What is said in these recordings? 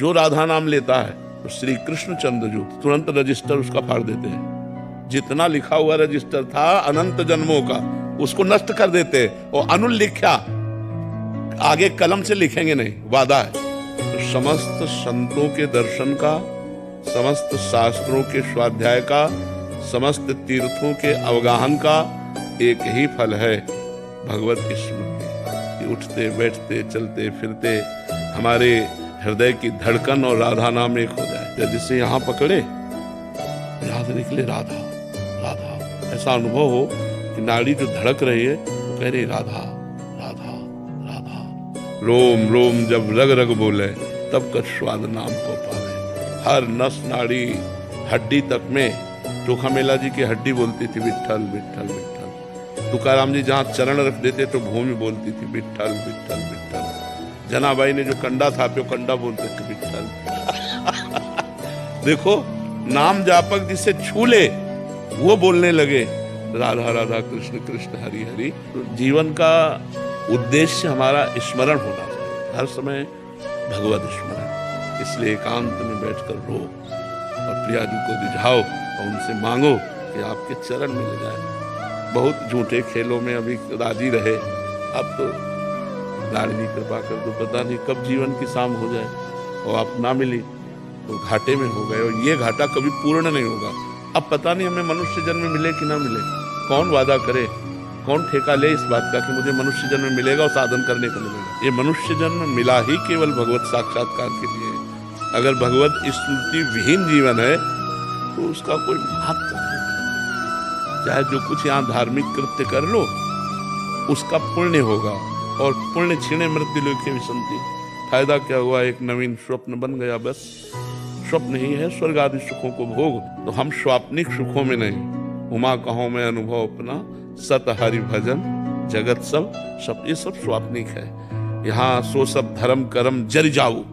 जो राधा नाम लेता है तो श्री कृष्ण चंद्र जो तुरंत रजिस्टर उसका फाड़ देते हैं। जितना लिखा हुआ रजिस्टर था अनंत जन्मों का उसको नष्ट कर देते और अनुल लिखा आगे कलम से लिखेंगे नहीं, वादा है। तो समस्त संतों के दर्शन का, समस्त शास्त्रों के स्वाध्याय का, समस्त तीर्थों के अवगाहन का एक ही फल है, भगवत स्मृति। उठते बैठते चलते फिरते हमारे हृदय की धड़कन और राधा नाम एक हो जाए। जैसे यहाँ पकड़े याद निकले राधा राधा, ऐसा अनुभव हो कि नाड़ी जो धड़क रही है वो कह रही राधा राधा राधा। रोम रोम जब रग रग बोले तब कर स्वाद नाम को पावे। हर नस नाड़ी हड्डी तक में चोखा मेला जी की हड्डी बोलती थी विठ्ठल विठ्ठल विठ्ठल। तुकाराम जी जहाँ चरण रख देते तो भूमि बोलती थी विठ्ठल विठ्ठल विठ्ठल। जनाबाई ने जो कंडा था पे कंडा बोलते थे विठ्ठल। देखो नाम जापक जिसे छू ले वो बोलने लगे राधा राधा कृष्ण कृष्ण हरि हरि। तो जीवन का उद्देश्य हमारा स्मरण होना चाहिए, हर समय भगवत स्मरण। इसलिए एकांत में बैठकर रो और प्रिया जी को रिझाओ और उनसे मांगो कि आपके चरण मिल जाए। बहुत झूठे खेलों में अभी राजी रहे, अब तो लाडली कृपा कर दो, पता नहीं कब जीवन की शाम हो जाए और आप ना मिली तो घाटे में हो गए। और ये घाटा कभी पूर्ण नहीं होगा। अब पता नहीं हमें मनुष्य जन्म मिले कि ना मिले, कौन वादा करे, कौन ठेका ले इस बात का कि मुझे मनुष्य जन्म मिलेगा और साधन करने को मिलेगा। ये मनुष्य जन्म मिला ही केवल भगवत साक्षात्कार के लिए। अगर भगवत स्मृति विहीन जीवन है तो उसका कोई महत्व नहीं। चाहे जो कुछ यहाँ धार्मिक कृत्य कर लो उसका पुण्य होगा, और पुण्य छीणे मृत्यु लोके विसंति। फायदा क्या हुआ, एक नवीन स्वप्न बन गया, बस स्वप्न ही है स्वर्ग आदि सुखों को भोग। तो हम स्वाप्निक सुखों में नहीं, उमा कहो मैं अनुभव अपना, सत हरि भजन जगत सब ये सब स्वाप्निक है। यहाँ सो सब धर्म कर्म जर जाऊ,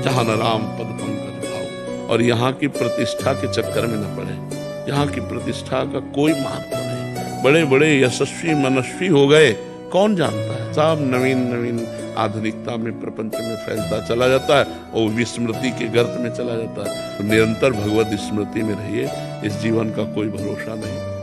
जहां न राम पद पंकज भाऊ। और यहाँ की प्रतिष्ठा के चक्कर में न पड़े, यहाँ की प्रतिष्ठा का कोई महत्व नहीं। बड़े बड़े यशस्वी मनस्वी हो गए, कौन जानता है, सब नवीन नवीन आधुनिकता में प्रपंच में फैलता चला जाता है और विस्मृति के गर्त में चला जाता है। तो निरंतर भगवत स्मृति में रहिए, इस जीवन का कोई भरोसा नहीं।